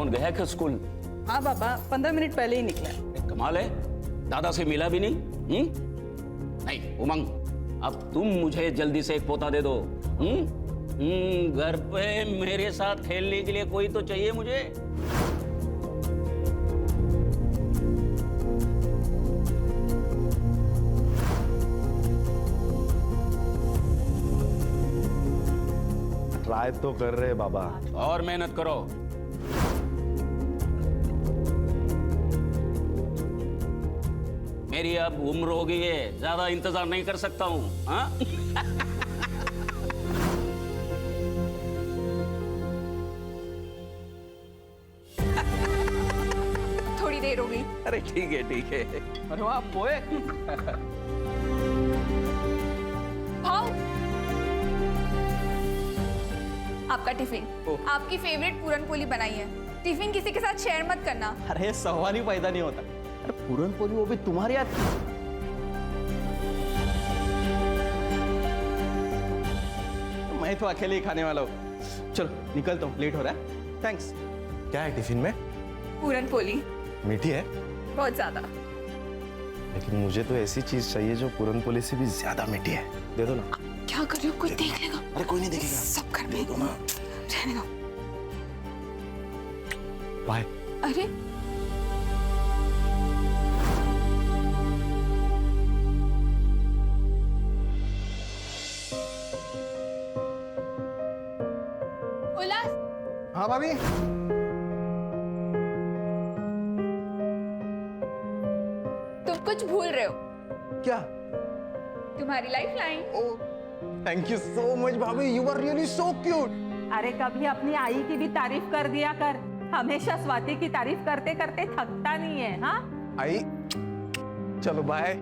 कौन गया क्या स्कूल? हाँ पापा, 15 मिनट पहले ही निकला। कमाल है, दादा से मिला भी नहीं। नहीं उमंग, अब तुम मुझे जल्दी से एक पोता दे दो। घर पे मेरे साथ खेलने के लिए कोई तो चाहिए मुझे। ट्राई तो कर रहे बाबा। और मेहनत करो। मेरी अब उम्र हो गई है, ज्यादा इंतजार नहीं कर सकता हूँ। हाँ? थोड़ी देर हो गई। अरे ठीक है ठीक है। अरे वाह पोए। भाव, आपका टिफिन। आपकी फेवरेट पूरन पोली बनाई है। टिफिन किसी के साथ शेयर मत करना। अरे सवाल ही पैदा नहीं होता। अरे पूरन पोली वो भी तुम्हारे हाथ की। मैं तो अकेले ही खाने वाला हूँ। चलो निकलता हूँ, लेट हो रहा है। थैंक्स। क्या है टिफिन में? पूरन पोली। मीठी है बहुत ज्यादा। लेकिन मुझे तो ऐसी चीज चाहिए जो पूरन पोली से भी ज्यादा मीठी है। दे दो ना। क्या कर रहे हो? कोई देख लेगा। अरे कोई नहीं देखेगा। सब घर में दो ना। रहने दो। बाय। अरे उल्लास, हाँ भाभी। तुम कुछ भूल रहे हो। क्या? तुम्हारी life line. Thank you so much भाभी, you are really so cute. अरे कभी अपनी आई की भी तारीफ कर दिया कर। हमेशा स्वाति की तारीफ करते करते थकता नहीं है। हाँ आई, चलो बाय।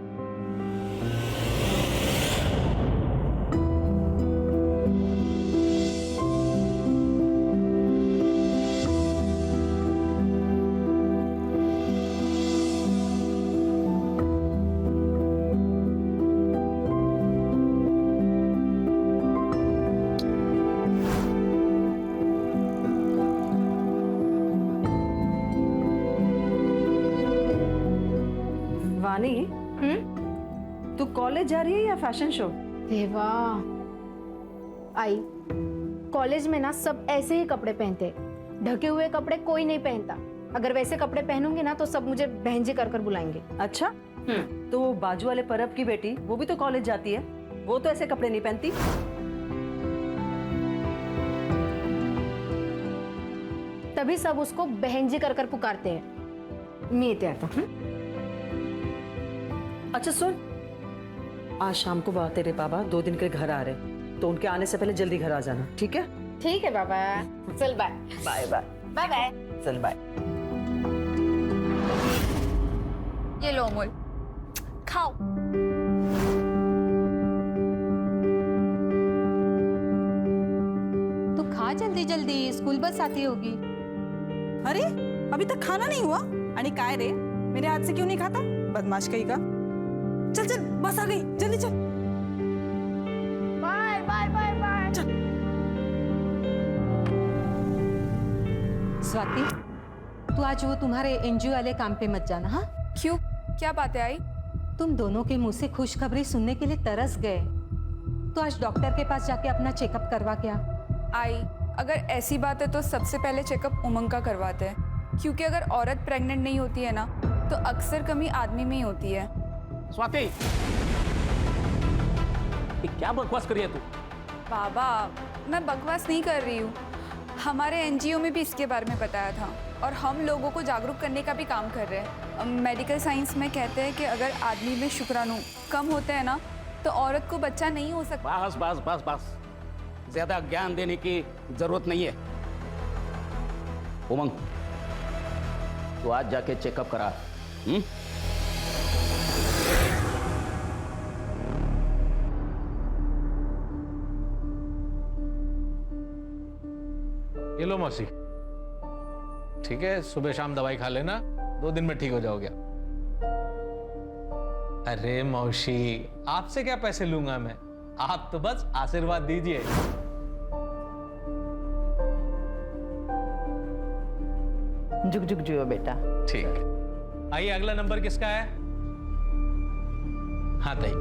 वानी, तू कॉलेज जा रही है या फैशन शो? देवा, आई कॉलेज में ना सब ऐसे ही कपड़े पहनते, ढके हुए कपड़े कोई नहीं पहनता। अगर वैसे कपड़े पहनूंगी ना तो सब मुझे बहन जी कर बुलाएंगे। अच्छा, तो वो बाजू वाले परब की बेटी वो भी तो कॉलेज जाती है, वो तो ऐसे कपड़े नहीं पहनती। तभी सब उसको बहन जी कर पुकारते हैं। मी ते आता। अच्छा सुन, आज शाम को तेरे पापा 2 दिन के घर आ रहे, तो उनके आने से पहले जल्दी घर आ जाना, ठीक है? ठीक है बाबा, चल bye. Bye bye. Bye bye. चल बाय। ये लो अमूल, खाओ। तो खा जल्दी जल्दी, स्कूल बस आती होगी। अरे अभी तक खाना नहीं हुआ? आणि काय रे, मेरे हाथ से क्यों नहीं खाता? बदमाश कहीं का। चल चल, बस आ गई, जल्दी चल। Bye bye bye bye. चल। स्वाति, तू आज वो तुम्हारे एनजीओ वाले काम पे मत जाना। हाँ, क्यों? क्या बात है आई? तुम दोनों के मुंह से खुशखबरी सुनने के लिए तरस गए, तो आज डॉक्टर के पास जाके अपना चेकअप करवा क्या? आई, अगर ऐसी बात है तो सबसे पहले चेकअप उमंग का करवाते हैं, क्योंकि अगर औरत प्रेग्नेंट नहीं होती है ना तो अक्सर कमी आदमी में ही होती है। स्वाति, ये क्या बकवास कर रही है तू? बाबा, मैं बकवास नहीं कर रही हूँ। हमारे एनजीओ में भी इसके बारे में बताया था और हम लोगों को जागरूक करने का भी काम कर रहे हैं। मेडिकल साइंस में कहते हैं कि अगर आदमी में शुक्राणु कम होते हैं ना तो औरत को बच्चा नहीं हो सकता। बस बस बस बस, ज्यादा ज्ञान देने की जरूरत नहीं है। उमंग, तू आज जाके चेकअप करा। ये लो मौसी, ठीक है, सुबह शाम दवाई खा लेना, 2 दिन में ठीक हो जाओगे। अरे मौसी, आपसे क्या पैसे लूंगा मैं, आप तो बस आशीर्वाद दीजिए। झुक झुक जुओ बेटा। ठीक। आइए, अगला नंबर किसका है? हाँ ताई,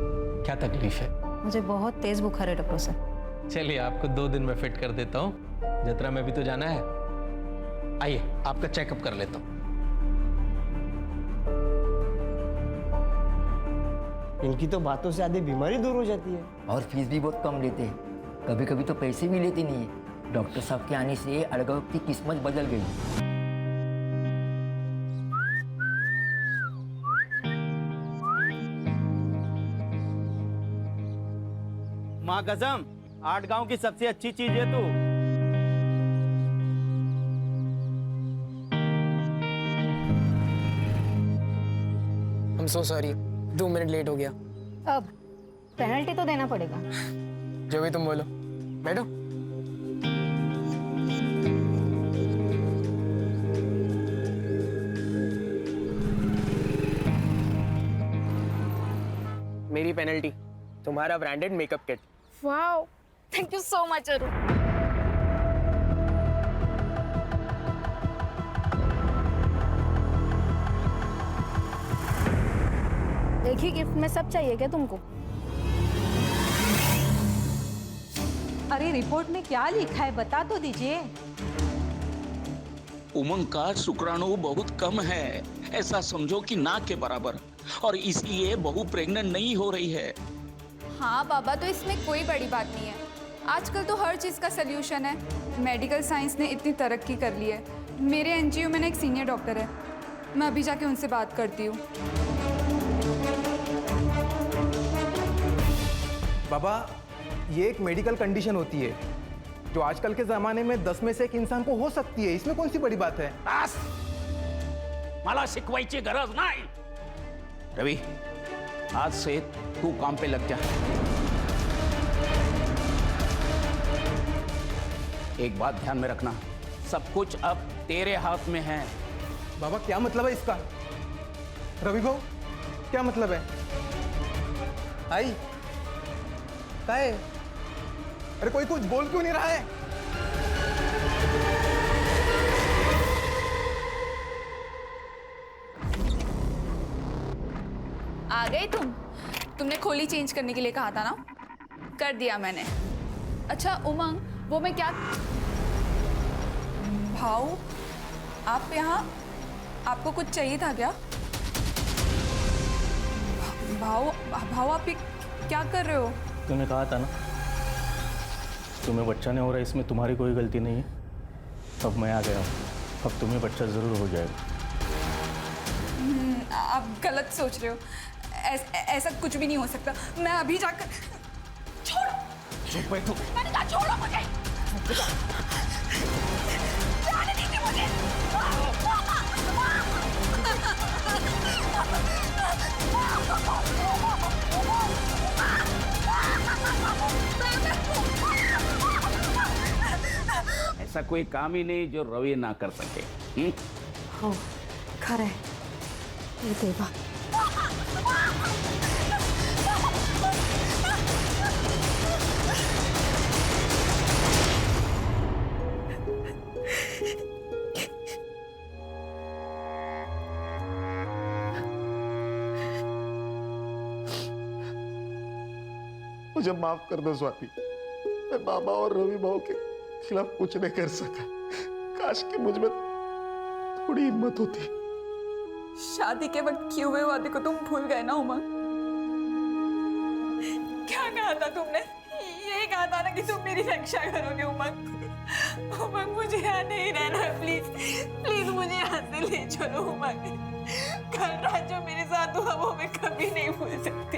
क्या तकलीफ है? मुझे बहुत तेज बुखार है डॉक्टर साहब। चलिए, आपको 2 दिन में फिट कर देता हूँ। जत्रा में भी तो जाना है। आइए, आपका चेकअप कर लेता हूँ। इनकी तो बातों से आधी बीमारी दूर हो जाती है। और फीस भी बहुत कम लेते हैं, कभी कभी तो पैसे भी लेते नहीं है। डॉक्टर साहब के आने से अड़गव की किस्मत बदल गई। माँ कसम, 8 गांव की सबसे अच्छी चीज है तू। I'm so sorry, 2 minute late हो गया। अब पेनल्टी तो देना पड़ेगा। जो भी तुम बोलो। बैठो। मेरी पेनल्टी, तुम्हारा branded makeup kit. Wow, thank you so much Arun. एक ही गिफ्ट में सब चाहिए क्या तुमको? अरे रिपोर्ट में क्या लिखा है बता तो दीजिए। उमंग का शुक्राणु बहुत कम है, ऐसा समझो कि ना के बराबर, और इसलिए बहू प्रेग्नेंट नहीं हो रही है। हाँ बाबा, तो इसमें कोई बड़ी बात नहीं है। आजकल तो हर चीज़ का सल्यूशन है। मेडिकल साइंस ने इतनी तरक्की कर ली है। मेरे एनजीओ में ना एक सीनियर डॉक्टर है, मैं अभी जाके उनसे बात करती हूँ। बाबा, ये एक मेडिकल कंडीशन होती है जो आजकल के जमाने में 10 में से 1 इंसान को हो सकती है। इसमें कौन सी बड़ी बात है? बस, मला शिकवायची गरज नाही। रवि, आज से तू काम पे लग जा। एक बात ध्यान में रखना, सब कुछ अब तेरे हाथ में है। बाबा, क्या मतलब है इसका? रवि भाऊ, क्या मतलब है? आई क्या है? अरे कोई कुछ बोल क्यों नहीं रहा है? आ गए तुम? तुमने खोली चेंज करने के लिए कहा था ना, कर दिया मैंने। अच्छा उमंग, वो मैं क्या भाऊ, आप यहाँ, आपको कुछ चाहिए था क्या? भाऊ भाऊ, आप ये क्या कर रहे हो? तूने कहा था ना, तुम्हें बच्चा नहीं हो रहा, इसमें तुम्हारी कोई गलती नहीं है। अब मैं आ गया हूँ, अब तुम्हें बच्चा जरूर हो जाएगा। आप गलत सोच रहे हो। ऐसा कुछ भी नहीं हो सकता। मैं अभी जाकर छोड़ो। चुप है तू। मैंने कहा छोड़ो मुझे। जाने दीजिए मुझे। ऐसा कोई काम ही नहीं जो रवि ना कर सके। हो खरं आहे हे देवा। मुझे माफ कर दो स्वाति, मैं बाबा और रवि भाव के खिलाफ कुछ नहीं कर सका। काश कि मुझ में थोड़ी हिम्मत होती। शादी के वक्त किए हुए वादे को तुम भूल गए ना उमंग? क्या कहा था तुमने? ये कहा था ना कि तुम मेरी रक्षा करोगे उमंग। उमंग, मुझे यहाँ नहीं रहना, प्लीज प्लीज मुझे यहाँ से ले चलो उमंग। कल रात जो मेरे साथ हुआ वो मैं कभी नहीं भूल सकती,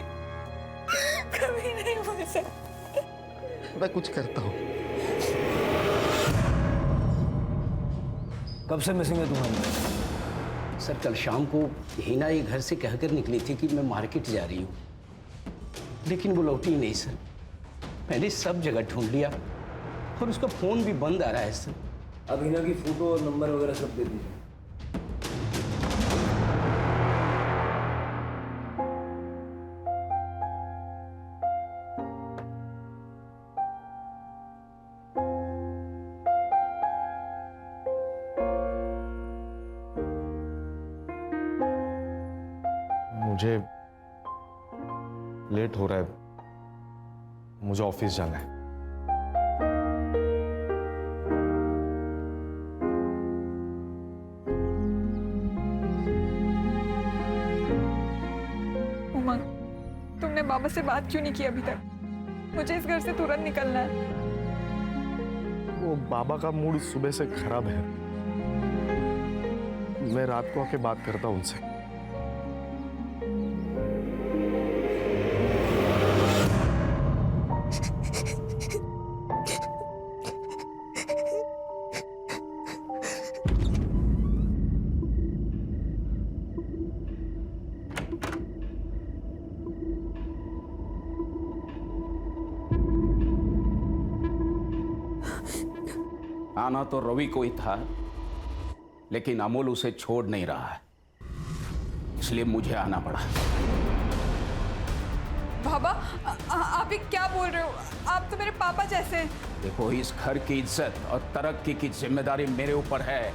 कभी नहीं भूल सकती। मैं कुछ करता हूँ। कब से मिसिंग है तुम्हारी? सर, कल शाम को हिना ये घर से कहकर निकली थी कि मैं मार्केट जा रही हूँ, लेकिन वो लौटी ही नहीं सर। मैंने सब जगह ढूंढ लिया और उसका फोन भी बंद आ रहा है सर। अब हिना की फोटो और नंबर वगैरह सब दे दीजिए। मुझे लेट हो रहा है, मुझे ऑफिस जाना है। उमंग, तुमने बाबा से बात क्यों नहीं की अभी तक? मुझे इस घर से तुरंत निकलना है। वो बाबा का मूड सुबह से खराब है, मैं रात को आके बात करता हूं उनसे। आना तो रवि को ही था, लेकिन अमोल उसे छोड़ नहीं रहा है, इसलिए मुझे आना पड़ा। बाबा, आप ये क्या बोल रहे हो? आप तो मेरे पापा जैसे हैं। देखो, इस घर की इज्जत और तरक्की की जिम्मेदारी मेरे ऊपर है।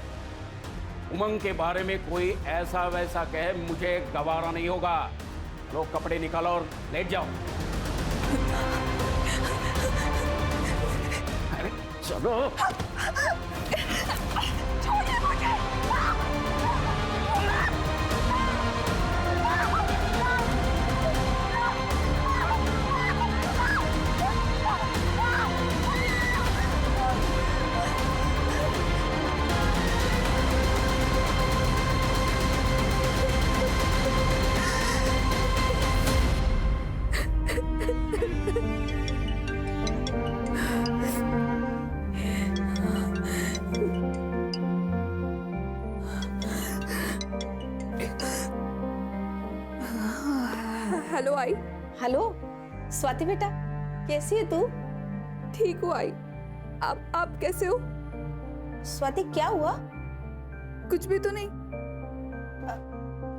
उमंग के बारे में कोई ऐसा वैसा कहे, मुझे गवारा नहीं होगा। लो कपड़े निकालो और लेट जाओ। अरे चलो। छोड़िए मुझे। हेलो आई। हेलो स्वाति बेटा, कैसी है तू? ठीक हूँ आई। आप कैसे हो? स्वाति क्या हुआ? कुछ भी तो नहीं।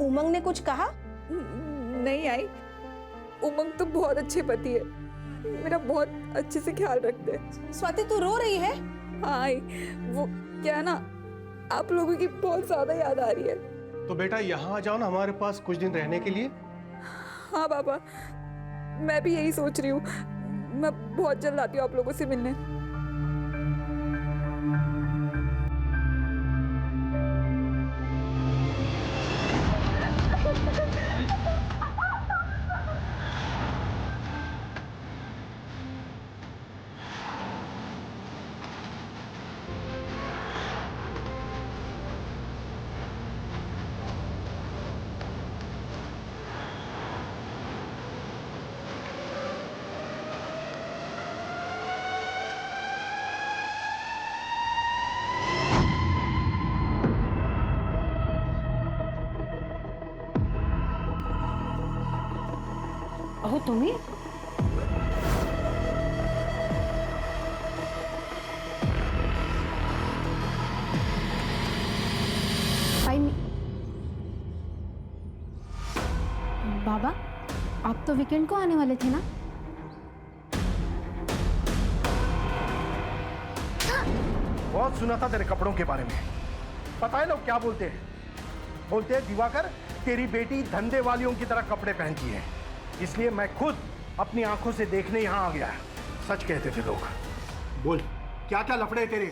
उमंग ने कुछ कहा? नहीं आई, उमंग तो बहुत अच्छे पति है, मेरा बहुत अच्छे से ख्याल रखते हैं। स्वाति तू रो रही है? हाँ आई, वो क्या ना, आप लोगों की बहुत ज्यादा याद आ रही है। तो बेटा यहाँ आ जाओ ना हमारे पास कुछ दिन रहने के लिए। हाँ बाबा, मैं भी यही सोच रही हूँ। मैं बहुत जल्द आती हूँ आप लोगों से मिलने। अहो तुम्ही बाबा, आप तो वीकेंड को आने वाले थे ना? बहुत सुना था तेरे कपड़ों के बारे में। पता है लोग क्या बोलते हैं? बोलते हैं दिवाकर, तेरी बेटी धंधे वालियों की तरह कपड़े पहनती है, इसलिए मैं खुद अपनी आंखों से देखने यहाँ आ गया। सच कहते थे लोग। बोल, क्या क्या लफड़े तेरे?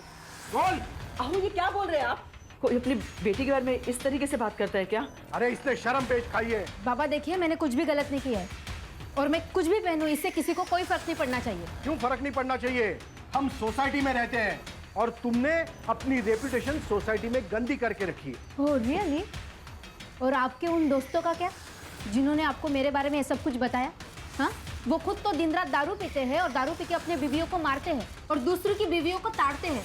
बोल। अहो ये क्या बोल रहे हैं आप? कोई अपनी बेटी के बारे में इस तरीके से बात करता है क्या? अरे इसने शर्म पेश खाई है। बाबा देखिए, मैंने कुछ भी गलत नहीं किया है, और मैं कुछ भी पहनूं इससे किसी को कोई फर्क नहीं पड़ना चाहिए। क्यों फर्क नहीं पड़ना चाहिए? हम सोसाइटी में रहते हैं और तुमने अपनी रेपुटेशन सोसाइटी में गंदी करके रखी है। Oh really? और आपके उन दोस्तों का क्या, जिन्होंने आपको मेरे बारे में ये सब कुछ बताया? हाँ, वो खुद तो दिन रात दारू पीते हैं और दारू पी के अपने बीवियों को मारते हैं और दूसरों की बीवियों को ताड़ते हैं।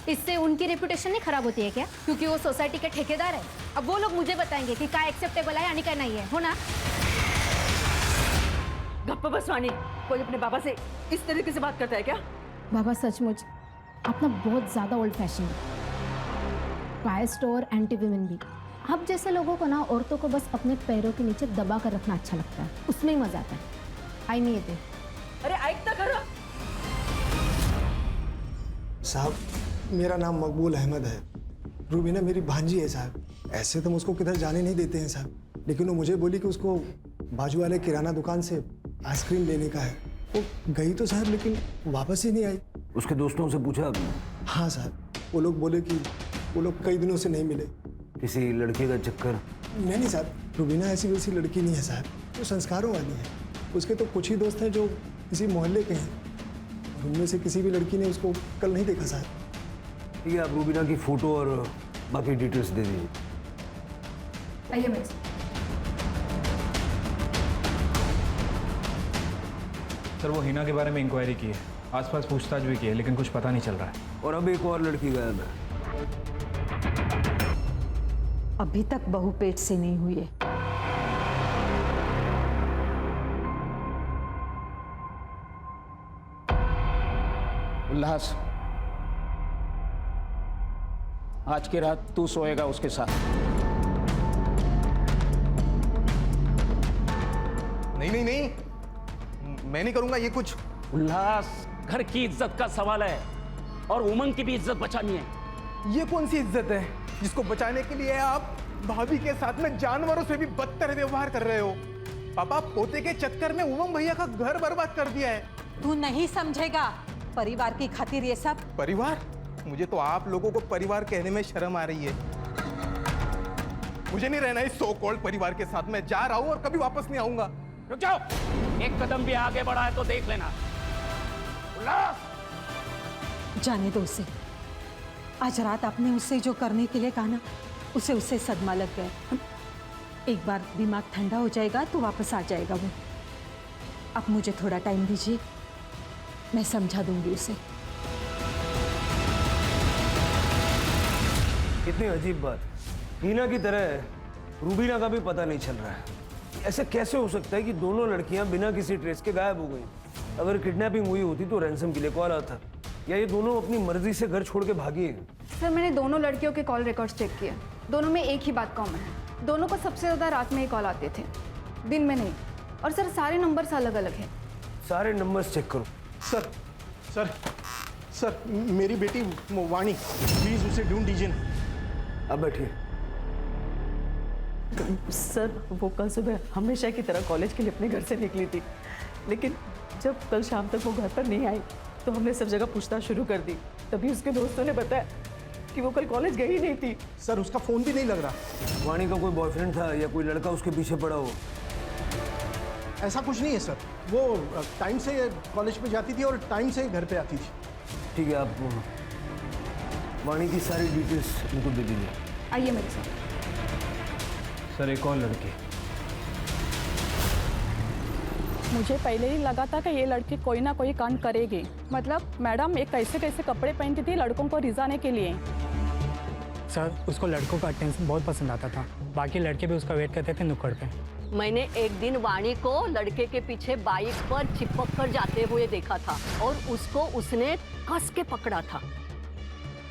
इससे उनकी रेपुटेशन नहीं खराब होती है क्या? क्योंकि वो सोसाइटी के ठेकेदार है। अब वो लोग मुझे बताएंगे कि क्या एक्सेप्टेबल है यानी क्या नहीं है, हो ना? गप्पा बसवानी, कोई अपने बाबा से इस तरीके से बात करता है क्या? बाबा सचमुच आप ना बहुत ज्यादा ओल्ड फैशन है। कास्ट और एंटी विमेन भी। आप जैसे लोगों को ना औरतों को बस अपने पैरों के नीचे दबा कर रखना अच्छा लगता है, उसमें ही मजा आता है। आई नहीं येते। अरे ऐकता करो। साहब, मेरा नाम मकबूल अहमद है। रूबीना मेरी भांजी है साहब। ऐसे तो मुझको किधर जाने नहीं देते हैं साहब। लेकिन वो मुझे बोली कि उसको बाजू वाले किराना दुकान से आइसक्रीम लेने का है। वो गई तो साहब, लेकिन वापस ही नहीं आई। उसके दोस्तों से पूछा आपने? हाँ साहब, वो लोग बोले कि वो लोग कई दिनों से नहीं मिले। किसी लड़के का चक्कर? नहीं साहब, रुबीना ऐसी वैसी लड़की नहीं है साहब, वो संस्कारों वाली है। उसके तो कुछ ही दोस्त हैं जो किसी मोहल्ले के हैं, और उनमें से किसी भी लड़की ने उसको कल नहीं देखा साहब। ठीक है, आप रूबीना की फोटो और बाकी डिटेल्स दे दीजिए। आइए मेरे साथ। सर वो हिना के बारे में इंक्वायरी की है, आसपास पूछताछ भी की है, लेकिन कुछ पता नहीं चल रहा है। और अब एक और लड़की गायब है। अभी तक बहू पेट से नहीं हुई है। उल्लास, आज की रात तू सोएगा उसके साथ। नहीं नहीं नहीं, मैं नहीं करूंगा ये कुछ। उल्लास, घर की इज्जत का सवाल है और उमंग की भी इज्जत बचानी है। ये कौन सी इज्जत है जिसको बचाने के लिए आप भाभी के साथ में जानवरों से भी बदतर व्यवहार कर रहे हो? पापा पोते के चक्कर में उमंग भैया का घर बर्बाद कर दिया है। तू नहीं समझेगा, परिवार की खातिर ये सब। परिवार? मुझे तो आप लोगों को परिवार कहने में शर्म आ रही है। मुझे नहीं रहना इस सो कॉल्ड परिवार के साथ। मैं जा रहा हूं और कभी वापस नहीं आऊंगा। रुक जाओ, एक कदम भी आगे बढ़ा है तो देख लेना। उल्लास, जाने दो उसे। आज रात आपने उससे जो करने के लिए कहा ना, उसे उससे सदमा लग गया। एक बार दिमाग ठंडा हो जाएगा तो वापस आ जाएगा वो। अब मुझे थोड़ा टाइम दीजिए, मैं समझा दूंगी उसे। कितनी अजीब बात, हीना की तरह रूबीना का भी पता नहीं चल रहा है। ऐसे कैसे हो सकता है कि दोनों लड़कियां बिना किसी ट्रेस के गायब हो गई? अगर किडनैपिंग हुई होती तो रैंसम के लिए कॉल आता, या ये दोनों अपनी मर्जी से घर छोड़ के भागी हैं? सर मैंने दोनों लड़कियों के कॉल रिकॉर्ड्स चेक किए, दोनों में एक ही बात कॉमन है। दोनों को सबसे ज़्यादा रात में ही कॉल आते थे, दिन में नहीं। और सर सारे नंबर्स अलग अलग हैं। सारे नंबर्स चेक करो। सर सर सर, मेरी बेटी वाणी, प्लीज उसे ढूंढ दीजिए। अब बैठिए। सर वो कल सुबह हमेशा की तरह कॉलेज के लिए अपने घर से निकली थी, लेकिन जब कल शाम तक वो घर पर नहीं आई तो हमने सब जगह पूछताछ शुरू कर दी। तभी उसके दोस्तों ने बताया कि वो कल कॉलेज गई ही नहीं थी। सर उसका फोन भी नहीं लग रहा। वाणी का कोई बॉयफ्रेंड था या कोई लड़का उसके पीछे पड़ा हो? ऐसा कुछ नहीं है सर, वो टाइम से कॉलेज पे जाती थी और टाइम से घर पे आती थी। ठीक है, आप वाणी की सारी डिटेल्स उनको दे दीजिए। आइए मेरे साथ। सर एक और लड़की। मुझे पहले ही लगा था कि ये लड़की कोई ना कोई कांड करेगी। मतलब मैडम, ये कैसे कैसे कपड़े पहनती थी लड़कों को रिझाने के लिए। सर उसको लड़कों का अटेंशन बहुत पसंद आता था, बाकी लड़के भी उसका वेट करते थे नुक्कड़ पे। मैंने एक दिन वाणी को लड़के के पीछे बाइक पर चिपक कर जाते हुए देखा था और उसको उसने कस के पकड़ा था।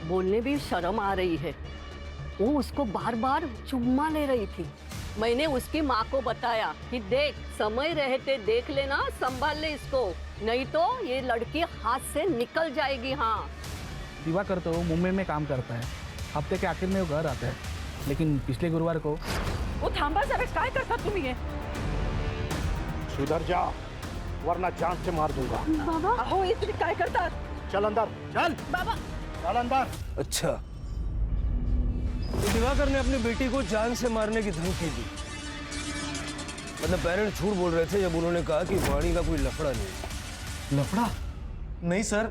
बोलने भी शर्म आ रही है। वो उसको बार बार चुम्मा ले रही थी। मैंने उसकी माँ को बताया कि देख, समय रहते देख लेना, संभाल ले इसको, नहीं तो ये लड़की हाथ से निकल जाएगी। हाँ, दिवाकर तो मुंबई में काम करता है, हफ्ते के आखिर में वो घर आता है, लेकिन पिछले गुरुवार को वो थांबा जरा, काय करता तुम्ही ये? सुधर जा वरना जान से मार दूंगा। बाबा, अहो ये तुम्ही काय करता? चल अंदर, चल बाबा, चल अंदर। अच्छा, तो दिवाकर ने अपनी बेटी को जान से मारने की धमकी दी। मतलब पेरेंट्स झूठ बोल रहे थे जब उन्होंने कहा कि वाणी का कोई लफड़ा नहीं। लफड़ा? नहीं सर,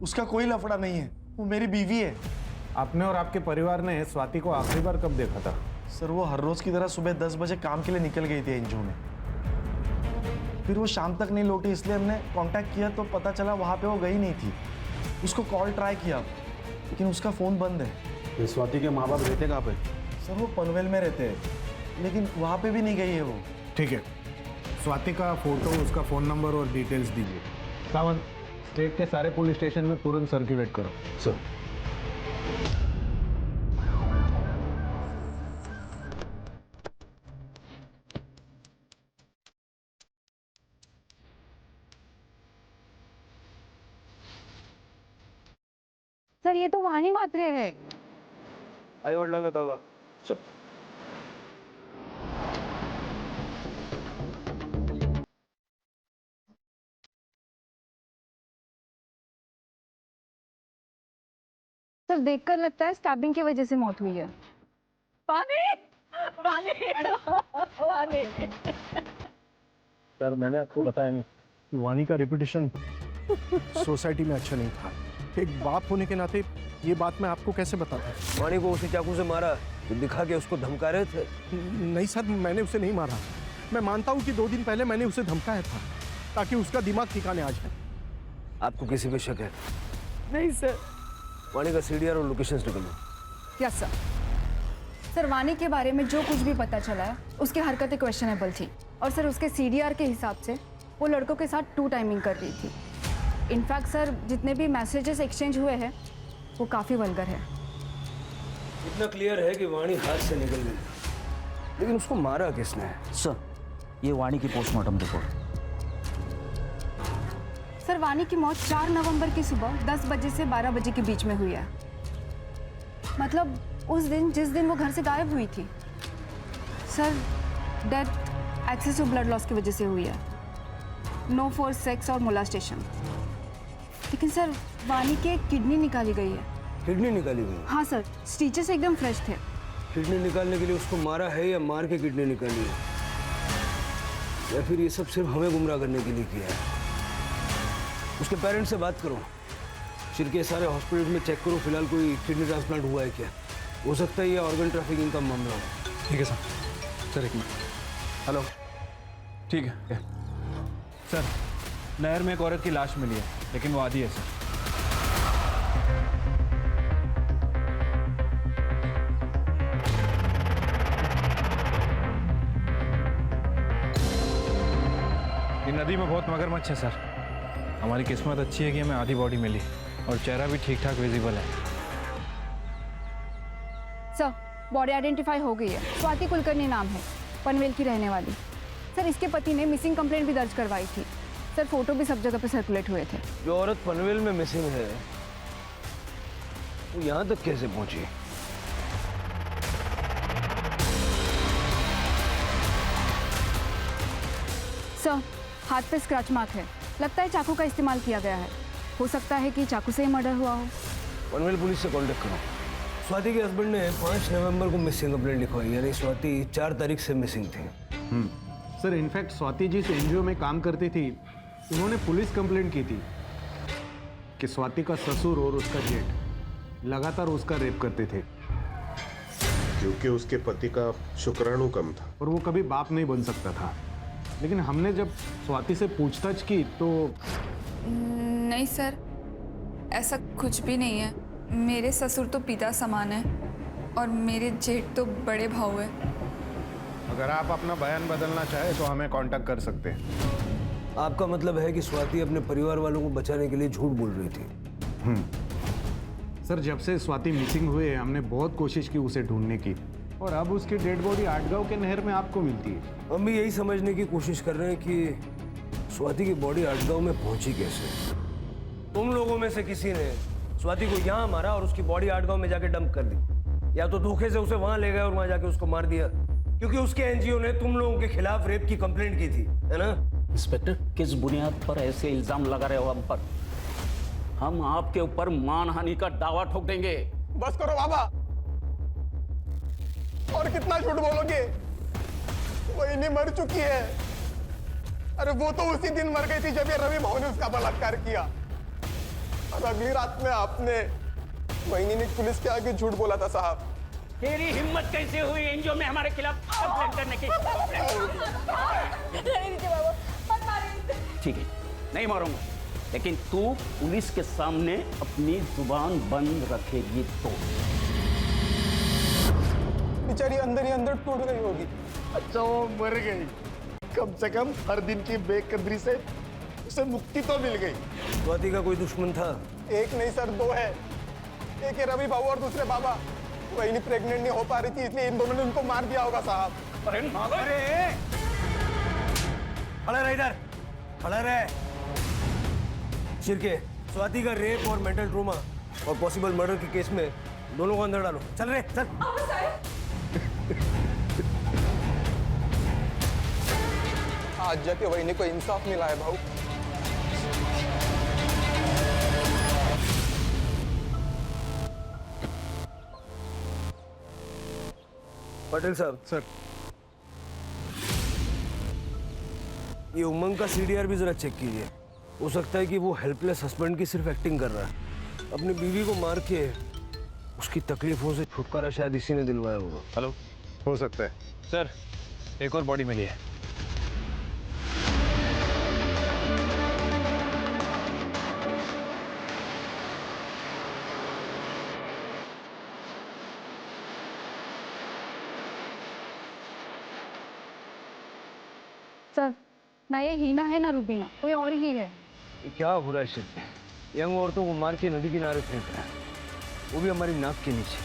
उसका कोई लफड़ा नहीं है, वो मेरी बीवी है। आपने और आपके परिवार ने स्वाति को आखिरी बार कब देखा था? सर वो हर रोज की तरह सुबह 10 बजे काम के लिए निकल गई थी एनजीओ में। फिर वो शाम तक नहीं लौटी, इसलिए हमने कांटेक्ट किया तो पता चला वहाँ पे वो गई नहीं थी। उसको कॉल ट्राई किया लेकिन उसका फ़ोन बंद है। स्वाति के माँ बाप रहते कहाँ पे? सर वो पनवेल में रहते हैं, लेकिन वहाँ पे भी नहीं गई है वो। ठीक है, स्वाति का फोटो, उसका फ़ोन नंबर और डिटेल्स दीजिए। सावंत, स्टेट के सारे पुलिस स्टेशन में तुरंत सर्कुलेट करो। सर। सर ये तो वाणी मात्रे है। आई वडिलांना दादा. सर देखकर लगता है स्टैबिंग की वजह से मौत हुई है। सर मैंने आपको बताया नहीं कि वानी का रेपुटेशन सोसाइटी में अच्छा नहीं था। एक बाप होने के नाते ये बात मैं आपको कैसे बताता। वानी को उसे चाकू से मारा तो दिखा के उसको धमका रहे थे? नहीं सर, मैंने उसे नहीं मारा। मैं मानता हूँ कि 2 दिन पहले मैंने उसे धमकाया था ताकि उसका दिमाग ठिकाने आ जाए। आपको किसी पे शक है? नहीं सर। वानी का सीडीआर और लोकेशंस निकलो। Yes sir. सर वानी के बारे में जो कुछ भी पता चला है उसकी हरकतें क्वेश्चनेबल थी और सर उसके सीडीआर के हिसाब से वो लड़कों के साथ 2 टाइमिंग कर रही थी। इनफैक्ट सर जितने भी मैसेजेस एक्सचेंज हुए हैं वो काफ़ी वल्गर है। इतना क्लियर है कि वाणी हाथ से निकल गई, लेकिन उसको मारा किसने? सर ये वाणी की पोस्टमार्टम रिपोर्ट। सर वानी की मौत 4 नवंबर की सुबह 10 बजे से 12 बजे के बीच में हुई है। मतलब उस दिन जिस दिन वो घर से गायब हुई थी। Sir death excessive blood loss की वजह से हुई है, नो फोर्स सेक्स और मोलास्टेशन। लेकिन सर वानी के किडनी निकाली गई है। किडनी निकाली गई? हाँ सर, स्टिचेस एकदम फ्रेश थे। किडनी निकालने के लिए उसको मारा है या मार के किडनी निकाली है, या फिर ये सब सिर्फ हमें गुमराह करने के लिए किया है? उसके पेरेंट्स से बात करो, शिरके सारे हॉस्पिटल में चेक करो, फिलहाल कोई किडनी ट्रांसप्लांट हुआ है क्या? हो सकता है ये ऑर्गन ट्रैफिकिंग का मामला हो। ठीक है सर। एक मिनट। हेलो। ठीक है सर, नहर में एक औरत की लाश मिली है, लेकिन वो आधी है सर। ये नदी में बहुत मगरमच्छ है सर। हमारी किस्मत अच्छी है कि हमें आधी बॉडी मिली और चेहरा भी ठीक ठाक विजिबल है। सर बॉडी आइडेंटिफाई हो गई है। स्वाति कुलकर्णी नाम है, पनवेल की रहने वाली। सर इसके पति ने मिसिंग कंप्लेंट भी दर्ज करवाई थी। सर फोटो भी सब जगह पे सर्कुलेट हुए थे। जो औरत पनवेल में मिसिंग है वो यहाँ तक कैसे पहुंची? सर हाथ पे स्क्रैच मार्क है, लगता है चाकू का इस्तेमाल किया गया है। हो सकता है कि चाकू से ही मर्डर हुआ हो। पनवेल पुलिस से कांटेक्ट करो। स्वाति के हस्बैंड ने 5 नवंबर को मिसिंग कंप्लेंट लिखवाई, यानी स्वाति 4 तारीख से मिसिंग थी। सर इनफैक्ट स्वाति जिस एनजीओ में काम करती थी उन्होंने पुलिस कंप्लेंट की थी कि स्वाति का ससुर और उसका जेठ लगातार उसका रेप करते थे, क्योंकि उसके पति का शुक्राणु कम था और वो कभी बाप नहीं बन सकता था। लेकिन हमने जब स्वाति से पूछताछ की तो नहीं सर, ऐसा कुछ भी नहीं है। मेरे ससुर तो पिता समान है और मेरे जेठ तो बड़े भाऊ है। अगर आप अपना बयान बदलना चाहे तो हमें कांटेक्ट कर सकते हैं। आपका मतलब है कि स्वाति अपने परिवार वालों को बचाने के लिए झूठ बोल रही थी? सर जब से स्वाति मिसिंग हुए हमने बहुत कोशिश की उसे ढूंढने की और अब उसकी डेड बॉडी आटगांव के नहर में आपको मिलती है। हम भी यही समझने की कोशिश कर रहे हैं कि स्वाति की बॉडी आटगांव में पहुंची कैसे। तुम लोगों में से किसी ने स्वाति को यहाँ मारा और उसकी बॉडी आटगांव में जाके डंप कर दी, या तो धोखे से उसे वहां ले गए और वहां जाके उसको मार दिया, क्योंकि उसके एनजीओ ने तुम लोगों के खिलाफ रेप की कंप्लेंट की थी, है ना? इंस्पेक्टर, किस बुनियाद पर ऐसे इल्जाम लगा रहे हो हम पर? हम आपके ऊपर मानहानि का दावा ठोक देंगे। बस करो बाबा, और कितना झूठ बोलोगे? वही मर चुकी है। अरे वो तो उसी दिन मर गई थी जब ये रवि भाऊ ने उसका बलात्कार किया, और अगली रात में आपने वही ने पुलिस के आगे झूठ बोला था। साहब तेरी हिम्मत कैसे हुई एनजीओ में हमारे खिलाफ कंप्लेंट करने की? ठीक है, नहीं मारूंगा, लेकिन तू पुलिस के सामने अपनी जुबान बंद रखेगी तो। बेचारी अंदर ही अंदर टूट गई होगी। अच्छा वो मर गई, कम से कम हर दिन की बेकदरी से उसे मुक्ति तो मिल गई। स्वाति का कोई दुश्मन था? एक नहीं सर, 2 है। एक है रवि भाऊ और दूसरे बाबा। वही नहीं प्रेग्नेंट नहीं हो पा रही थी, इसलिए इन दोनों ने उनको मार दिया होगा साहब। अरे खड़ा रह इधर, खड़ा रह। शिरके, स्वाति का रेप और मेंटल ट्रोमा और पॉसिबल मर्डर के केस में दोनों को अंदर डालो। चल रे चल। आज जाके वही को इंसाफ मिला है भाऊ। पटेल साहब। सर। ये उमंग का सीडीआर भी जरा चेक कीजिए। हो सकता है कि वो हेल्पलेस हस्बैंड की सिर्फ एक्टिंग कर रहा है। अपनी बीवी को मार के उसकी तकलीफों से छुटकारा शायद इसी ने दिलवाया होगा। हेलो, हो सकता है। सर, एक और बॉडी मिली है। सर, ना ये हीना है ना रूबीना, कोई और ही है। ये क्या हो रहा है शिल्पी? यंग औरतों को मार के नदी किनारे फेंक रहा है, वो भी हमारी नाक के नीचे।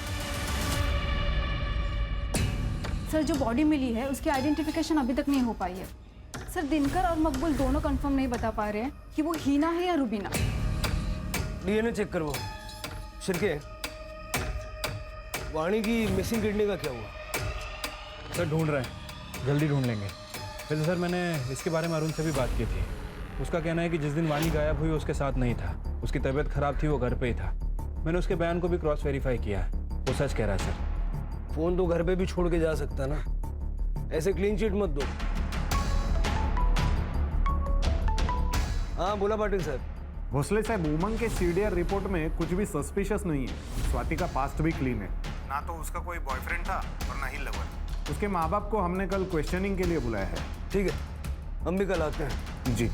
सर, जो बॉडी मिली है उसकी आइडेंटिफिकेशन अभी तक नहीं हो पाई है। सर, दिनकर और मकबूल दोनों कंफर्म नहीं बता पा रहे हैं कि वो हीना है या रूबीना। डीएनए चेक करवाओ। शिरके, वाणी की मिसिंग किडनी का क्या हुआ? सर, ढूंढ रहे हैं, जल्दी ढूंढ लेंगे। वैसे सर, मैंने इसके बारे में अरुण से भी बात की थी। उसका कहना है कि जिस दिन वाणी गायब हुई उसके साथ नहीं था, उसकी तबीयत खराब थी, वो घर पे ही था। मैंने उसके बयान को भी क्रॉस वेरीफाई किया है, वो सच कह रहा है सर। फोन तो घर पे भी छोड़ के जा सकता ना, ऐसे क्लीन चिट मत दो। हाँ बोला पाटिल साहब। भोसले साहब, उमंग के सीडीआर रिपोर्ट में कुछ भी सस्पिशियस नहीं है। स्वाति का पास्ट भी क्लीन है, ना तो उसका कोई बॉयफ्रेंड था और ना ही लवर। उसके माँ बाप को हमने कल क्वेश्चनिंग के लिए बुलाया है। ठीक है, हम भी कल आते हैं। जी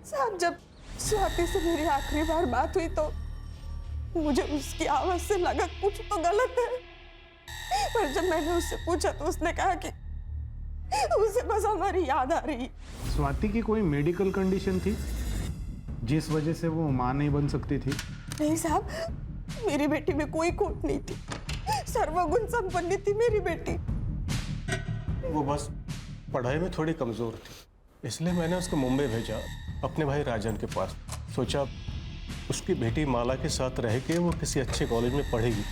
साहब, जब स्वाति से मेरी आखिरी बार बात हुई तो मुझे उसकी आवाज से लगा कुछ तो गलत है, पर जब मैंने उससे पूछा तो उसने कहा कि उसे बस हमारी याद आ रही। स्वाति की कोई मेडिकल कंडीशन थी जिस वजह से वो मां नहीं बन सकती थी? नहीं साहब, मेरी बेटी में कोई खोट नहीं थी, सर्वगुण संपन्न थी मेरी बेटी। वो बस पढ़ाई में थोड़ी कमजोर थी, इसलिए मैंने उसको मुंबई भेजा अपने भाई राजन के पास। सोचा उसकी बेटी माला के साथ रह के वो किसी अच्छे कॉलेज में पढ़ेगी,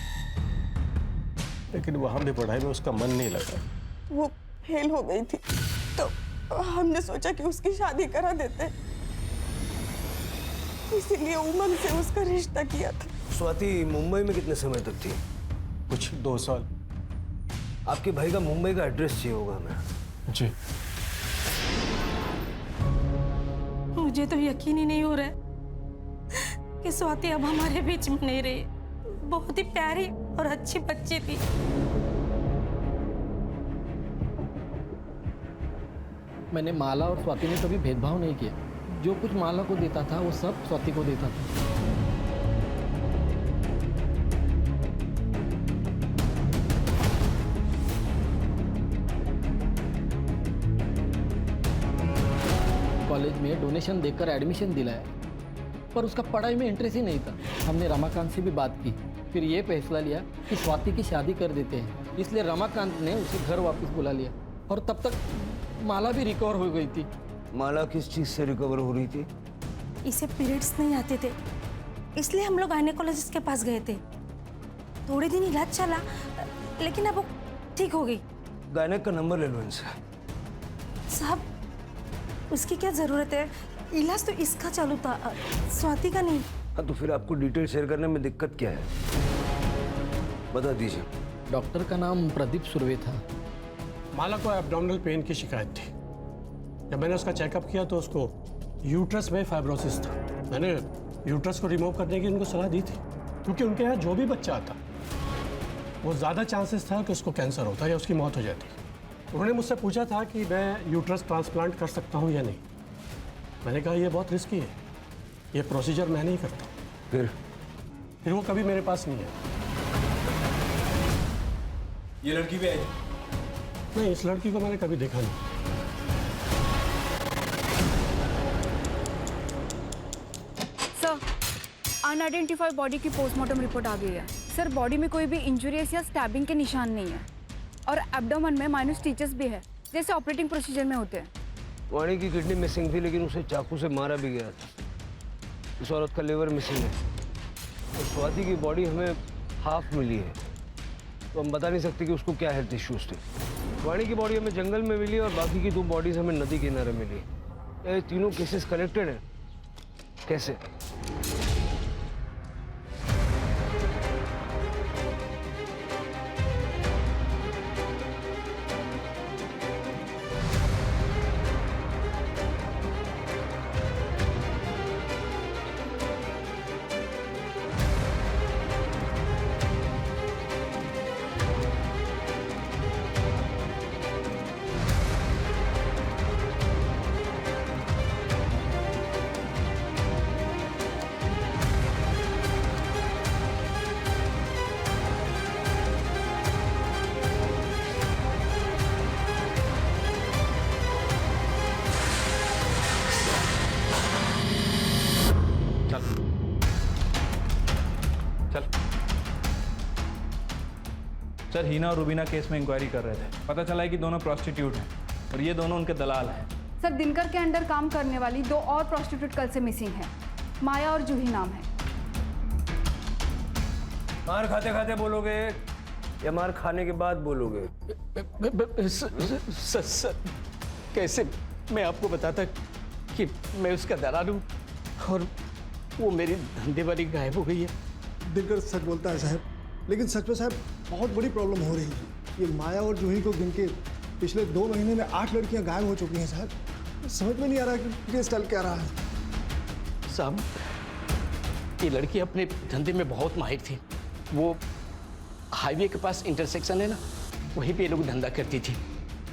लेकिन वहां भी पढ़ाई में उसका मन नहीं लगा। वो फेल हो गई थी तो हमने सोचा कि उसकी शादी करा देते, इसीलिए उमंग से उसका रिश्ता किया था। स्वाति मुंबई में कितने समय तक थी? कुछ 2 साल। आपके भाई का मुंबई का एड्रेस चाहिए होगा हमें। जी। मुझे तो यकीन ही नहीं हो रहा है कि स्वाति अब हमारे बीच में नहीं रही। बहुत ही प्यारी और अच्छी बच्ची थी। मैंने माला और स्वाति में कभी भेदभाव नहीं किया। जो कुछ माला को देता था वो सब स्वाति को देता था। कॉलेज में डोनेशन देकर एडमिशन दिलाया, पर उसका पढ़ाई में इंटरेस्ट ही नहीं था। हमने रमाकांत से भी बात की, फिर ये फैसला लिया कि स्वाति की शादी कर देते हैं। इसलिए रमाकांत ने उसे घर वापस बुला लिया, और तब तक माला भी रिकवर हो गई थी। माला किस चीज से रिकवर हो रही थी? इसे पीरियड्स नहीं आते थे, इसलिए हम लोग गायनेकोलॉजिस्ट के पास गए थे। थोड़े दिन इलाज चला, लेकिन अब वो ठीक हो गई। गायनेक का नंबर ले लो इनसे। साहब, उसकी क्या जरूरत है? इलाज तो इसका चालू था, स्वाति का नहीं। हाँ, तो फिर आपको डिटेल शेयर करने में दिक्कत क्या है, बता दीजिए। डॉक्टर का नाम प्रदीप सुर्वे था। माला को एब्डोमिनल पेन की शिकायत थी। जब मैंने उसका चेकअप किया तो उसको यूट्रस में फाइब्रोसिस था। मैंने यूट्रस को रिमूव करने की उनको सलाह दी थी, क्योंकि उनके यहाँ जो भी बच्चा आता वो ज़्यादा चांसेस था कि उसको कैंसर होता या उसकी मौत हो जाती। उन्होंने मुझसे पूछा था कि मैं यूट्रस ट्रांसप्लांट कर सकता हूँ या नहीं। मैंने कहा ये बहुत रिस्की है, ये प्रोसीजर मैं नहीं करता। फिर वो कभी मेरे पास नहीं है। ये लड़की भी आई? नहीं, इस लड़की को मैंने कभी देखा नहीं। सर, अनआइडेंटिफाइड बॉडी की पोस्टमार्टम रिपोर्ट आ गई है। सर, बॉडी में कोई भी इंजुरीज या स्टैबिंग के निशान नहीं है, और एब्डोमेन में माइनर स्टिचेस भी है, जैसे ऑपरेटिंग प्रोसीजर में होते हैं। वाणी की किडनी मिसिंग थी, लेकिन उसे चाकू से मारा भी गया था। इस औरत का लिवर मिसिंग है, और स्वाति की बॉडी हमें हाफ मिली है, तो हम बता नहीं सकते कि उसको क्या हेल्थ इश्यूज थे। वाणी की बॉडी हमें जंगल में मिली और बाकी की 2 बॉडीज हमें नदी किनारे मिली। ये तीनों केसेस कनेक्टेड हैं? कैसे? सर हीना और रुबीना केस में इंक्वायरी कर रहे थे। पता चला है कि दोनों प्रॉस्टिट्यूट हैं और ये दोनों उनके दलाल हैं। सर दिनकर के अंडर काम करने वाली 2 और प्रॉस्टिट्यूट कल से मिसिंग है। माया और जूही नाम है। मार खाते खाते बोलोगे या मार खाने के बाद बोलोगे? सर कैसे मैं आपको बताता कि मैं उसका दलाल हूँ और वो मेरी धंधे वाली गायब हो गई है। दिनकर सच बोलता है साहब, लेकिन सच में साहब बहुत बड़ी प्रॉब्लम हो रही है। ये माया और जूही को गिन के पिछले 2 महीने में 8 लड़कियां गायब हो चुकी हैं साहब। समझ में नहीं आ रहा कि केस चल क्या रहा है। साहब ये लड़की अपने धंधे में बहुत माहिर थी। वो हाईवे के पास इंटरसेक्शन है ना, वहीं पे ये लोग धंधा करती थी।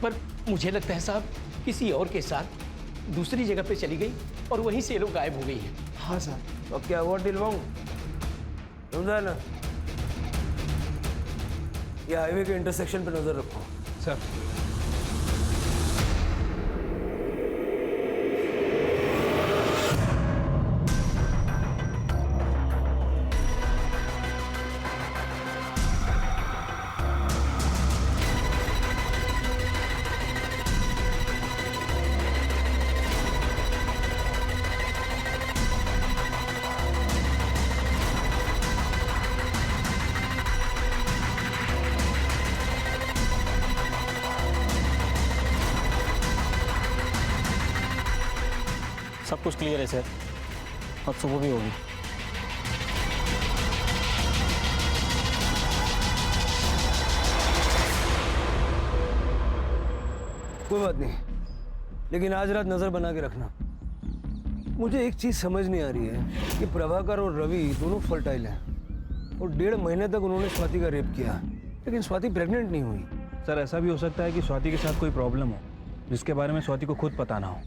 पर मुझे लगता है साहब किसी और के साथ दूसरी जगह पे चली गई और वहीं से ये लोग गायब हो गई हैं। हाँ साहब। तो क्या हुआ दिलवाऊं? समझा ना? ये हाईवे के इंटरसेक्शन पे नजर रखो। सर सब कुछ क्लियर है सर, और सुबह भी होगी। कोई बात नहीं, लेकिन आज रात नजर बना के रखना। मुझे एक चीज समझ नहीं आ रही है कि प्रभाकर और रवि दोनों फर्टाइल हैं और 1.5 महीने तक उन्होंने स्वाति का रेप किया, लेकिन स्वाति प्रेग्नेंट नहीं हुई। सर ऐसा भी हो सकता है कि स्वाति के साथ कोई प्रॉब्लम हो जिसके बारे में स्वाति को खुद पता ना हो।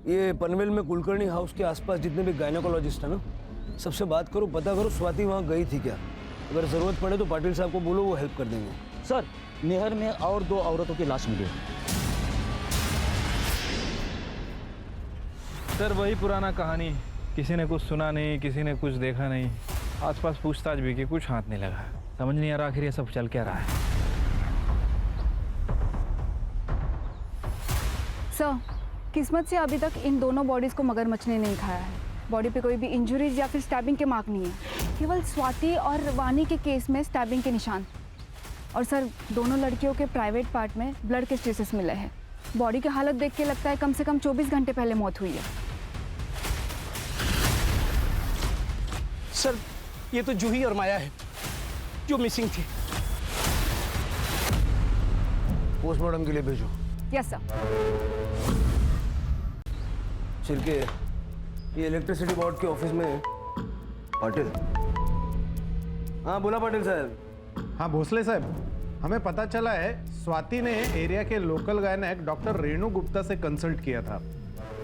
ये पनवेल में कुलकर्णी हाउस के आसपास जितने भी गायनोकोलॉजिस्ट हैं ना, सबसे बात करो, पता करो स्वाति वहाँ गई थी क्या। अगर जरूरत पड़े तो पाटिल साहब को बोलो, वो हेल्प कर देंगे। सर नहर में और 2 औरतों की लाश मिली। सर वही पुराना कहानी, किसी ने कुछ सुना नहीं, किसी ने कुछ देखा नहीं, आसपास पूछताछ भी की, कुछ हाथ नहीं लगा। समझ नहीं आ रहा आखिर ये सब चल क्या रहा है। सर किस्मत से अभी तक इन दोनों बॉडीज को मगरमच्छ ने नहीं खाया है। बॉडी पे कोई भी इंजरीज या फिर स्टैबिंग के मार्क नहीं है, केवल स्वाति और वानी के केस में स्टैबिंग के निशान। और सर दोनों लड़कियों के प्राइवेट पार्ट में ब्लड के ट्रेसेस मिले हैं। बॉडी की हालत देख के लगता है कम से कम 24 घंटे पहले मौत हुई है। सर ये तो जूही और माया है जो मिसिंग थी। पोस्टमार्टम के लिए भेजो। Yes sir. छिलके, ये इलेक्ट्रिसिटी बोर्ड के ऑफिस में पाटिल। हाँ बोला पाटिल साहब। हाँ भोसले साहब, हमें पता चला है स्वाति ने एरिया के local gynaec doctor Renu Gupta से कंसल्ट किया था।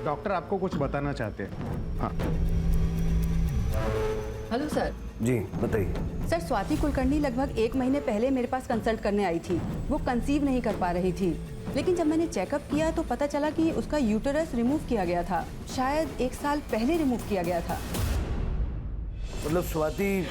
डॉक्टर आपको कुछ बताना चाहते हैं। हाँ हेलो सर। जी बताइए। सर स्वाति कुलकर्णी लगभग 1 महीने पहले मेरे पास कंसल्ट करने आई थी। वो कंसीव नहीं कर पा रही थी, लेकिन जब मैंने चेकअप किया तो पता चला कि उसका यूटेरस रिमूव किया गया था। शायद 1 साल पहले रिमूव किया गया था। मतलब स्वाति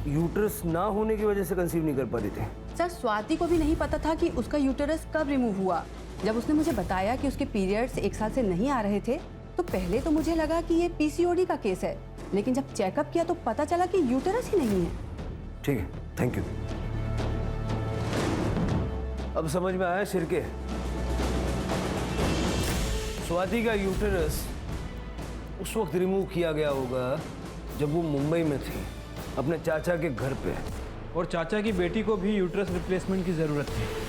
यूटेरस ना होने की वजह से कंसीव नहीं कर पा रही थी? सर स्वाति को भी नहीं पता था कि उसका यूटेरस कब रिमूव हुआ। जब उसने मुझे बताया कि उसके पीरियड्स 1 साल से नहीं आ रहे थे तो पहले तो मुझे लगा कि ये पीसीओडी का केस है, लेकिन जब चेकअप किया तो पता चला कि यूटेरस ही नहीं है। ठीक है, थैंक यू। अब समझ में आया शिरके, स्वाति का यूटेरस उस वक्त रिमूव किया गया होगा जब वो मुंबई में थी अपने चाचा के घर पे, और चाचा की बेटी को भी यूट्रस रिप्लेसमेंट की जरूरत थी।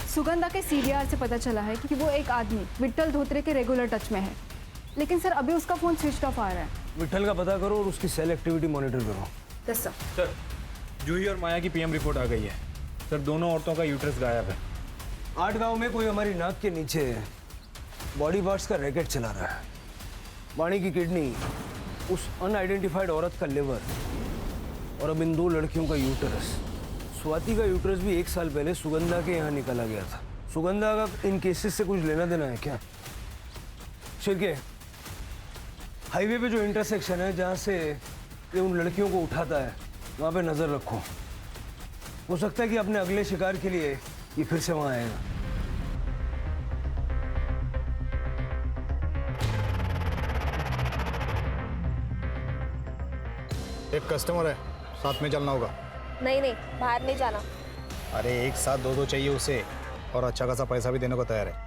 सुगंधा के सीडीआर से पता चला है कि वो एक आदमी विट्ठल धोत्रे के रेगुलर टच में है, लेकिन सर अभी उसका फोन स्विच ऑफ आ रहा है। विट्ठल का पता करो और उसकी सेल एक्टिविटी मॉनिटर करो। Yes sir. सर जूही और माया की पीएम रिपोर्ट आ गई है। सर दोनों औरतों का यूट्रस गायब है। 8 गांव में कोई हमारी नाक के नीचे बॉडी पार्ट्स का रैकेट चला रहा है। वाणी की किडनी, उस अनआइडेंटिफाइड औरत का लिवर और अब इन 2 लड़कियों का यूटेरस। स्वाति का यूटेरस भी 1 साल पहले सुगंधा के यहाँ निकाला गया था। सुगंधा का इन केसेस से कुछ लेना देना है क्या? शिरके, हाईवे पे जो इंटरसेक्शन है जहाँ से ये उन लड़कियों को उठाता है, वहाँ पे नजर रखो। हो सकता है कि अपने अगले शिकार के लिए ये फिर से वहाँ आएगा। एक कस्टमर है, साथ में चलना होगा। नहीं नहीं, बाहर नहीं जाना। अरे एक साथ दो चाहिए उसे, और अच्छा खासा पैसा भी देने को तैयार है।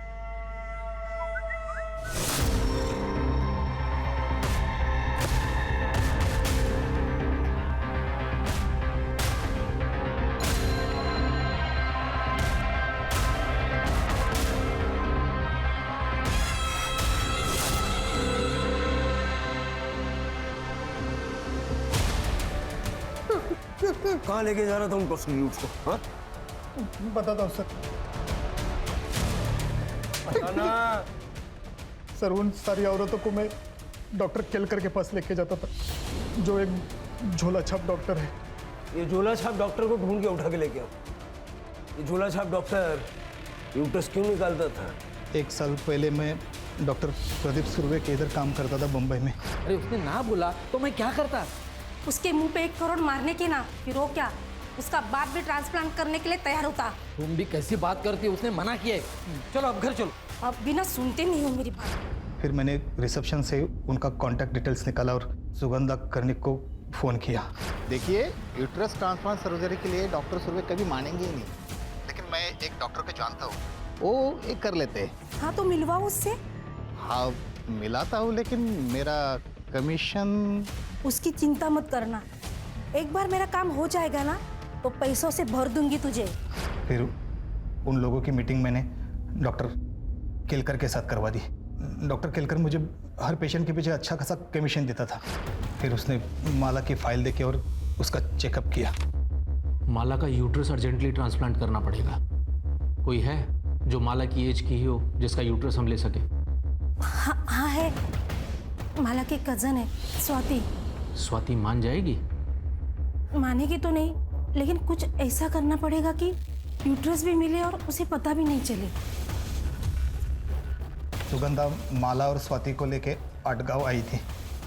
कहाँ लेके जा रहा था उनको न्यूज को? हाँ, बताता हूँ सर। सर उन सारी औरतों को मैं डॉक्टर केलकर के पास लेके जाता था, जो एक झोला छाप डॉक्टर है। ये झोला छाप डॉक्टर को ढूंढ के उठा के लेके आओ। ये झोला छाप डॉक्टर यूट्रस क्यों निकालता था? 1 साल पहले मैं डॉक्टर प्रदीप सुर्वे के इधर काम करता था बम्बई में। अरे उसने ना बोला तो मैं क्या करता? उसके मुंह पे 1 करोड़ मारने के ना, फिर वो क्या, उसका बाप भी ट्रांसप्लांट करने के लिए तैयार होता। तुम भी कैसी बात करती हो? उसने मना किया है। चलो अब घर चलो। अब बिना सुनते नहीं हो मेरी बात। फिर मैंने रिसेप्शन से उनका कांटेक्ट डिटेल्स निकाला और सुगंधा कर्णिक को फ़ोन किया। देखिए, यूट्रस ट्रांसप्लांट सर्जरी के लिए डॉक्टर सुर्वे कभी मानेंगे ही नहीं, लेकिन मैं एक डॉक्टर को जानता हूँ, वो एक कर लेते हैं। हाँ तो मिलवाओ उससे। हाँ मिलाता हूँ, लेकिन मेरा कमीशन। उसकी चिंता मत करना, एक बार मेरा काम हो जाएगा ना तो पैसों से भर दूंगी तुझे। फिर उन लोगों की मीटिंग मैंने डॉक्टर केलकर के साथ करवा दी। डॉक्टर केलकर मुझे हर पेशेंट के पीछे अच्छा खासा कमीशन देता था। फिर उसने माला की फाइल देखी और उसका चेकअप किया। माला का यूट्रस अर्जेंटली ट्रांसप्लांट करना पड़ेगा। कोई है जो माला की एज की ही हो, जिसका यूट्रस हम ले सके? हाँ है, माला की कजन है स्वाति। स्वाति मान जाएगी? मानेगी तो नहीं, लेकिन कुछ ऐसा करना पड़ेगा कि यूट्रस भी मिले और उसे पता भी नहीं चले। सुगंधा माला और स्वाति को लेके आटगांव आई थी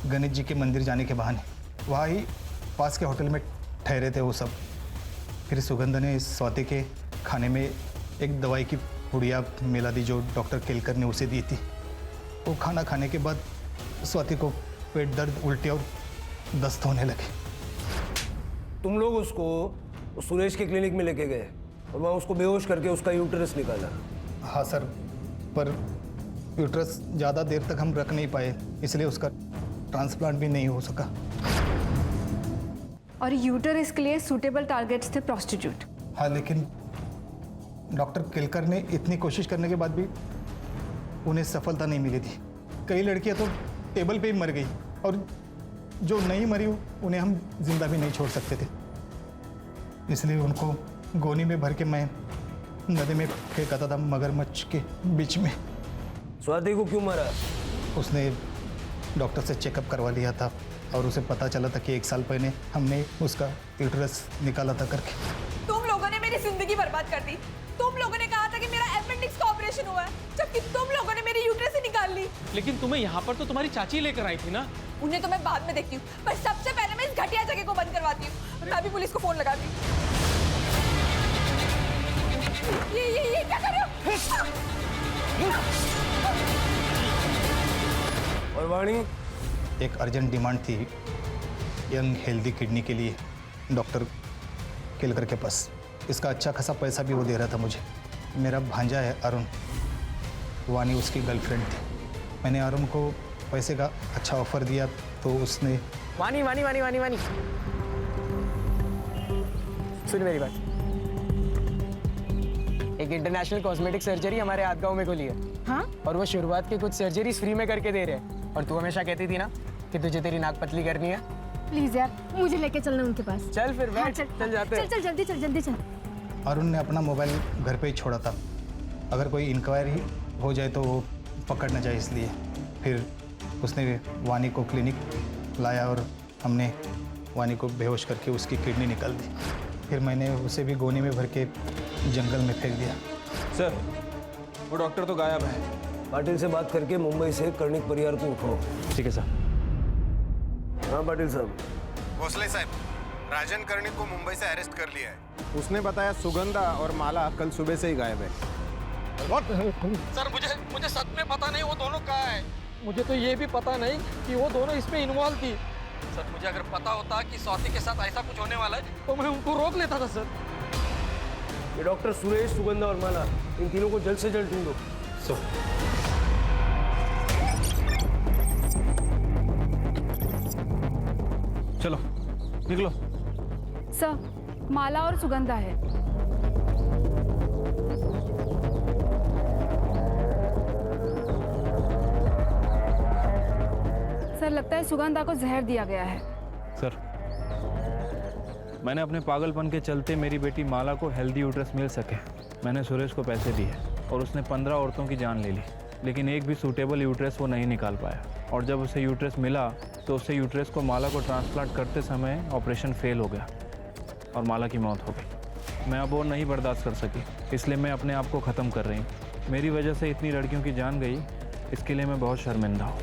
गणेश जी के मंदिर जाने के बहाने। वहाँ ही पास के होटल में ठहरे थे वो सब। फिर सुगंधा ने स्वाति के खाने में एक दवाई की पुड़िया मिला दी जो डॉक्टर केलकर ने उसे दी थी। वो खाना खाने के बाद स्वाति को पेट दर्द, उल्टी और दस्त होने लगे। तुम लोग उसको सुरेश के क्लिनिक में लेके गए और वहाँ उसको बेहोश करके उसका यूट्रस निकाला? हाँ सर, पर यूट्रस ज़्यादा देर तक हम रख नहीं पाए, इसलिए उसका ट्रांसप्लांट भी नहीं हो सका। और यूटरस के लिए सूटेबल टारगेट्स थे प्रोस्टिट्यूट। हाँ, लेकिन डॉक्टर केलकर ने इतनी कोशिश करने के बाद भी उन्हें सफलता नहीं मिली थी। कई लड़कियां तो टेबल पे ही मर गई, और जो नहीं मरी उन्हें हम जिंदा भी नहीं छोड़ सकते थे। इसलिए उनको गोनी में भर के मैं नदी में फेंकाता था, मगरमच्छ के बीच में। स्वाति को क्यों मारा? उसने डॉक्टर से चेकअप करवा लिया था और उसे पता चला था कि 1 साल पहले हमने उसका यूट्रस निकाला था करके। तुम लोगों ने मेरी जिंदगी बर्बाद कर दी। तुम लोगों ने कहा था कि मेरा अपेंडिक्स का ऑपरेशन हुआ है, जबकि तुम लोगों ने मेरी यूट्रस ही निकाल ली। लेकिन तुम्हें यहाँ पर तो तुम्हारी चाची लेकर आई थी ना। उन्हें तो मैं बाद में देखती हूँ, पर सबसे पहले मैं इस घटिया जगह को बंद करवाती हूँ। मैं अभी पुलिस को फोन लगाती हूँ। ये क्या कर रहे हो? और वाणी, एक अर्जेंट डिमांड थी यंग हेल्दी किडनी के लिए डॉक्टर केलकर के पास। इसका अच्छा खासा पैसा भी वो दे रहा था मुझे। मेरा भांजा है अरुण, वानी उसकी गर्लफ्रेंड थी। मैंने अरुण को पैसे का अच्छा ऑफर दिया तो उसने वानी वानी वानी वानी वानी सुन मेरी बात। एक इंटरनेशनल कॉस्मेटिक सर्जरी हमारे आदगांव में खुली है। हाँ? और वो शुरुआत की कुछ सर्जरीज फ्री में करके दे रहे हैं। और तू हमेशा कहती थी ना कि तुझे तेरी नाक पतली करनी है। प्लीज यार, मुझे लेके चलना उनके पास। चल फिर बैठ। हाँ, चल जाते हैं। चल जल्दी चल जल्दी चल। अरुण ने अपना मोबाइल घर पे ही छोड़ा था, अगर कोई इंक्वायरी हो जाए तो वो पकड़ न जाए, इसलिए। फिर उसने वानी को क्लिनिक लाया और हमने वानी को बेहोश करके उसकी किडनी निकाल दी। फिर मैंने उसे भी गोनी में भर के जंगल में फेंक दिया। सर, वो डॉक्टर तो गायब है। पाटिल से बात करके मुंबई से कर्णिक परिवार को उठाओ। ठीक है सर। हाँ पाटिल साहब, भोसले साहब, राजन कर्णिक को मुंबई से अरेस्ट कर लिया है। उसने बताया सुगंधा और माला कल सुबह से ही गायब है। सर मुझे सच में पता नहीं वो दोनों कहाँ है। मुझे तो ये भी पता नहीं कि वो दोनों इसमें इन्वॉल्व थी। सर मुझे अगर पता होता कि स्वाति के साथ ऐसा कुछ होने वाला है तो मैं उनको रोक लेता था सर। ये डॉक्टर सुरेश, सुगंधा और माला, इन तीनों को जल्द से जल्द ढूंढो। चलो निकलो। सर माला और सुगंधा है। सर लगता है सुगंधा को जहर दिया गया है। सर मैंने अपने पागलपन के चलते मेरी बेटी माला को हेल्दी यूट्रस मिल सके मैंने सुरेश को पैसे दिए और उसने 15 औरतों की जान ले ली, लेकिन एक भी सूटेबल यूट्रस वो नहीं निकाल पाया। और जब उसे यूट्रस मिला तो उससे यूट्रस को माला को ट्रांसप्लांट करते समय ऑपरेशन फेल हो गया और माला की मौत हो गई। मैं अब और नहीं बर्दाश्त कर सकी, इसलिए मैं अपने आप को ख़त्म कर रही हूँ। मेरी वजह से इतनी लड़कियों की जान गई, इसके लिए मैं बहुत शर्मिंदा हूँ।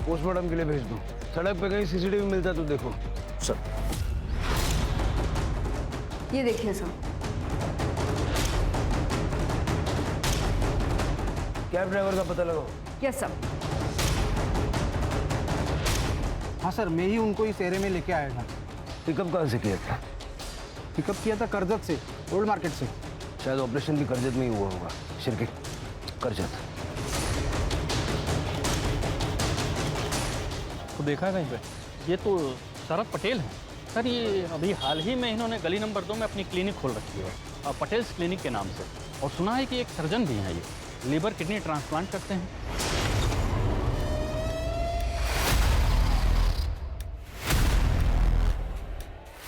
पोस्टमार्टम के लिए भेज दो। सड़क पे कहीं सीसीटीवी मिलता तो देखो। सर ये देखिए सर। कैब ड्राइवर का पता लगाओ। Yes sir. हाँ सर, मैं ही उनको इस एरिया में लेके आया था। पिकअप कहाँ से किया था? पिकअप किया था करजत से, ओल्ड मार्केट से। शायद ऑपरेशन भी करजत में ही हुआ होगा। शिरके करजत। तो देखा है कहीं पे? ये तो शरद पटेल है सर। ये अभी हाल ही में इन्होंने गली नंबर 2 में अपनी क्लिनिक खोल रखी है, पटेल्स क्लिनिक के नाम से। और सुना है कि एक सर्जन भी हैं, ये लीवर किडनी ट्रांसप्लांट करते हैं।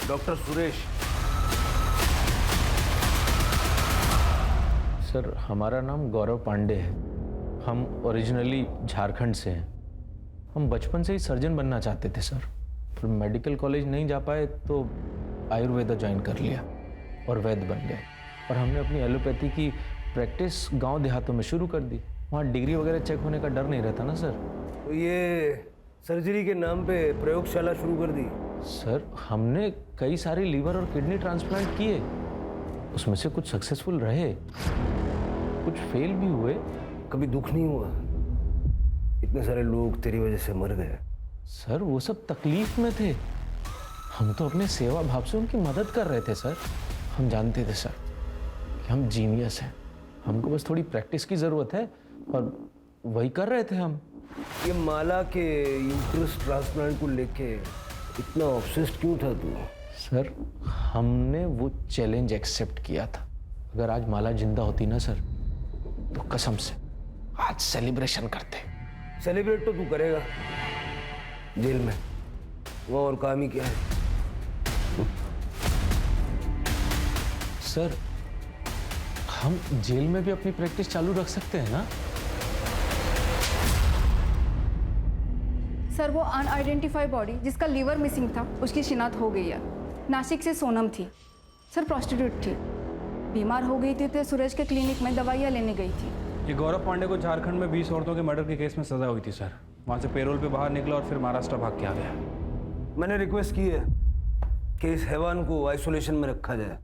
डॉक्टर सुरेश। सर हमारा नाम गौरव पांडे है। हम ओरिजिनली झारखंड से हैं। हम बचपन से ही सर्जन बनना चाहते थे सर, पर मेडिकल कॉलेज नहीं जा पाए तो आयुर्वेदा ज्वाइन कर लिया और वैद्य बन गए। और हमने अपनी एलोपैथी की प्रैक्टिस गांव देहातों में शुरू कर दी। वहाँ डिग्री वगैरह चेक होने का डर नहीं रहता ना सर। तो ये सर्जरी के नाम पे प्रयोगशाला शुरू कर दी? सर हमने कई सारे लीवर और किडनी ट्रांसप्लांट किए, उसमें से कुछ सक्सेसफुल रहे, कुछ फेल भी हुए। कभी दुख नहीं हुआ? इतने सारे लोग तेरी वजह से मर गए। सर वो सब तकलीफ में थे, हम तो अपने सेवा भाव से उनकी मदद कर रहे थे सर। हम जानते थे सर कि हम जीनियस हैं, हमको बस थोड़ी प्रैक्टिस की ज़रूरत है और वही कर रहे थे हम। ये माला के यूट्रस ट्रांसप्लांट को लेके इतना ऑब्सेस्ड क्यों था तू? सर हमने वो चैलेंज एक्सेप्ट किया था। अगर आज माला जिंदा होती ना सर तो कसम से आज सेलिब्रेशन करते। सेलिब्रेट तो तू करेगा जेल में, वो और काम ही क्या है? सर हम जेल में भी अपनी प्रैक्टिस चालू रख सकते हैं ना? सर वो अनआइडेंटिफाइड बॉडी जिसका लीवर मिसिंग था उसकी शिनाख्त हो गई है। नासिक से सोनम थी सर, प्रोस्टिट्यूट थी, बीमार हो गई थी तो सुरेश के क्लिनिक में दवाइयाँ लेने गई थी। ये गौरव पांडे को झारखंड में 20 औरतों के मर्डर के केस में सजा हुई थी सर। वहाँ से पेरोल पे बाहर निकला और फिर महाराष्ट्र भाग के आ गया। मैंने रिक्वेस्ट की है कि इस हैवान को आइसोलेशन में रखा जाए।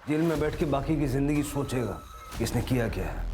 जेल में बैठ के बाकी की जिंदगी सोचेगा कि इसने किया क्या है।